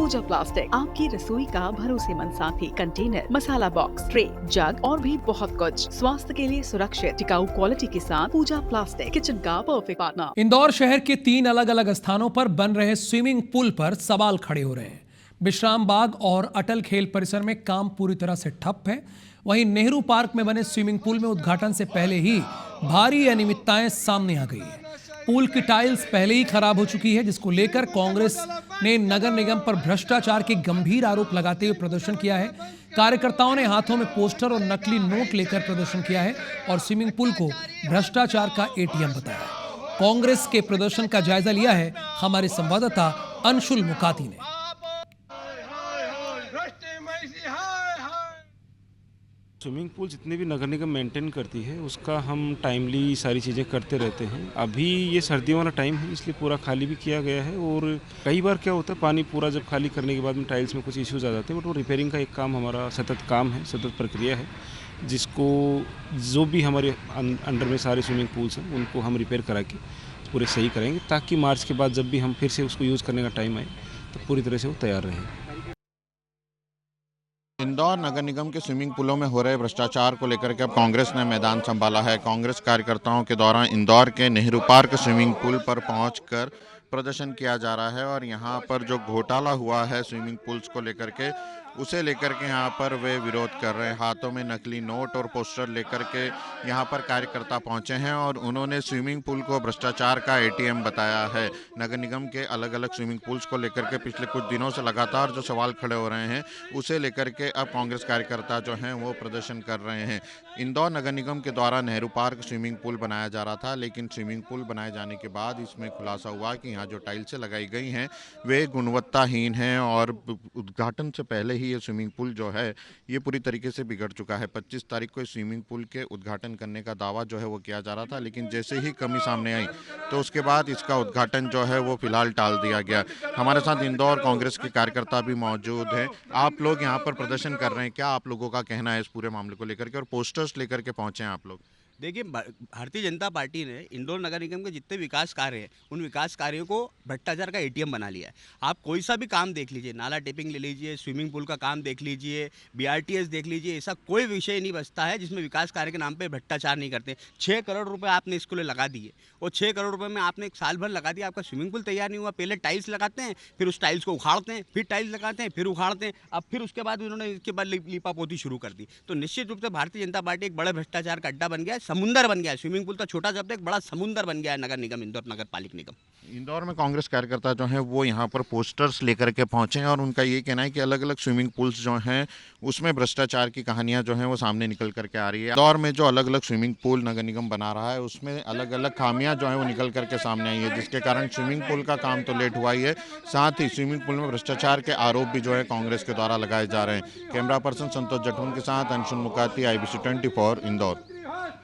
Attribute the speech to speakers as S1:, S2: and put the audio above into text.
S1: पूजा plastic, आपकी रसोई का भरोसेमंद साथी। कंटेनर, मसाला बॉक्स, ट्रे, जग और भी बहुत कुछ। स्वास्थ्य के लिए सुरक्षित टिकाऊ क्वालिटी के साथ पूजा प्लास्टिक, किचन का परफेक्ट पार्टनर।
S2: इंदौर शहर के 3 अलग अलग स्थानों पर बन रहे स्विमिंग पूल पर सवाल खड़े हो रहे हैं। विश्राम बाग और अटल खेल परिसर में काम पूरी तरह से ठप है। वहीं नेहरू पार्क में बने स्विमिंग पूल में उद्घाटन से पहले ही भारी अनियमितताएं सामने आ गई है। पूल की टाइल्स पहले ही खराब हो चुकी है, जिसको लेकर कांग्रेस ने नगर निगम पर भ्रष्टाचार के गंभीर आरोप लगाते हुए प्रदर्शन किया है। कार्यकर्ताओं ने हाथों में पोस्टर और नकली नोट लेकर प्रदर्शन किया है और स्विमिंग पूल को भ्रष्टाचार का एटीएम बताया। कांग्रेस के प्रदर्शन का जायजा लिया है हमारे संवाददाता अंशुल मुकाती ने।
S3: स्विमिंग पूल जितने भी नगर निगम मेंटेन करती है उसका हम टाइमली सारी चीज़ें करते रहते हैं। अभी ये सर्दियों वाला टाइम है इसलिए पूरा खाली भी किया गया है और कई बार क्या होता है पानी पूरा जब खाली करने के बाद में टाइल्स में कुछ इश्यूज आ जाते हैं, बट वो रिपेयरिंग का एक काम हमारा सतत काम है, सतत प्रक्रिया है, जिसको जो भी हमारे अंडर में सारे स्विमिंग पूल्स हैं उनको हम रिपेयर करा के पूरे सही करेंगे ताकि मार्च के बाद जब भी हम फिर से उसको यूज़ करने का टाइम आए तो पूरी तरह से वो तैयार रहे।
S4: इंदौर नगर निगम के स्विमिंग पूलों में हो रहे भ्रष्टाचार को लेकर के अब कांग्रेस ने मैदान संभाला है। कांग्रेस कार्यकर्ताओं के द्वारा इंदौर के नेहरू पार्क स्विमिंग पूल पर पहुंचकर प्रदर्शन किया जा रहा है और यहां पर जो घोटाला हुआ है स्विमिंग पूल्स को लेकर के उसे लेकर के यहाँ पर वे विरोध कर रहे हैं। हाथों में नकली नोट और पोस्टर लेकर के यहाँ पर कार्यकर्ता पहुँचे हैं और उन्होंने स्विमिंग पूल को भ्रष्टाचार का एटीएम बताया है। नगर निगम के अलग अलग स्विमिंग पूल्स को लेकर के पिछले कुछ दिनों से लगातार जो सवाल खड़े हो रहे हैं उसे लेकर के अब कांग्रेस कार्यकर्ता जो हैं वो प्रदर्शन कर रहे हैं। इंदौर नगर निगम के द्वारा नेहरू पार्क स्विमिंग पूल बनाया जा रहा था, लेकिन स्विमिंग पूल बनाए जाने के बाद इसमें खुलासा हुआ कि यहाँ जो टाइल्सें लगाई गई हैं वे गुणवत्ताहीन हैं और उद्घाटन से पहले ये स्विमिंग पूल जो है ये पूरी तरीके से बिगड़ चुका है। 25 तारीख को स्विमिंग पूल के उद्घाटन करने का दावा जो है वो किया जा रहा था, लेकिन जैसे ही कमी सामने आई तो उसके बाद इसका उद्घाटन जो है वो फिलहाल टाल दिया गया। हमारे साथ इंदौर कांग्रेस के कार्यकर्ता भी मौजूद हैं। आप लोग यहाँ पर प्रदर्शन कर रहे हैं, क्या आप लोगों का कहना है इस पूरे मामले को लेकर के और पोस्टर्स लेकर के पहुंचे हैं आप लोग?
S5: देखिए, भारतीय जनता पार्टी ने इंदौर नगर निगम के जितने विकास कार्य हैं उन विकास कार्यों को भ्रष्टाचार का एटीएम बना लिया है। आप कोई सा भी काम देख लीजिए, नाला टेपिंग ले लीजिए, स्विमिंग पूल का काम देख लीजिए, बीआरटीएस देख लीजिए, ऐसा कोई विषय नहीं बचता है जिसमें विकास कार्य के नाम पे भ्रष्टाचार नहीं करते। 6 करोड़ रुपए आपने इसको लगा दिए और 6 करोड़ रुपए में आपने एक साल भर लगा दिया, आपका स्विमिंग पूल तैयार नहीं हुआ। पहले टाइल्स लगाते हैं, फिर उस टाइल्स को उखाड़ते हैं, फिर टाइल्स लगाते हैं, फिर उखाड़ते हैं, अब फिर उसके बाद उन्होंने इसके बाद लीपापोती शुरू कर दी। तो निश्चित रूप से भारतीय जनता पार्टी एक बड़ा भ्रष्टाचार का अड्डा बन गया है, समुंदर बन गया है। स्विमिंग पूल तो छोटा शब्द है, एक बड़ा समुंदर बन गया है नगर निगम, इंदौर नगर पालिक निगम।
S4: इंदौर में कांग्रेस कार्यकर्ता जो हैं वो यहाँ पर पोस्टर्स लेकर के पहुंचे हैं और उनका ये कहना है कि अलग अलग स्विमिंग पूल्स जो हैं उसमें भ्रष्टाचार की कहानियां जो हैं वो सामने निकल करके आ रही है। इंदौर में जो अलग अलग स्विमिंग पूल नगर निगम बना रहा है उसमें अलग अलग खामियां जो हैं वो निकल करके सामने आई है, जिसके कारण स्विमिंग पूल का काम तो लेट हुआ ही है, साथ ही स्विमिंग पूल में भ्रष्टाचार के आरोप भी जो है कांग्रेस के द्वारा लगाए जा रहे हैं। कैमरा पर्सन संतोष जटवन के साथ अंशुल मुकाती, IBC 24 इंदौर।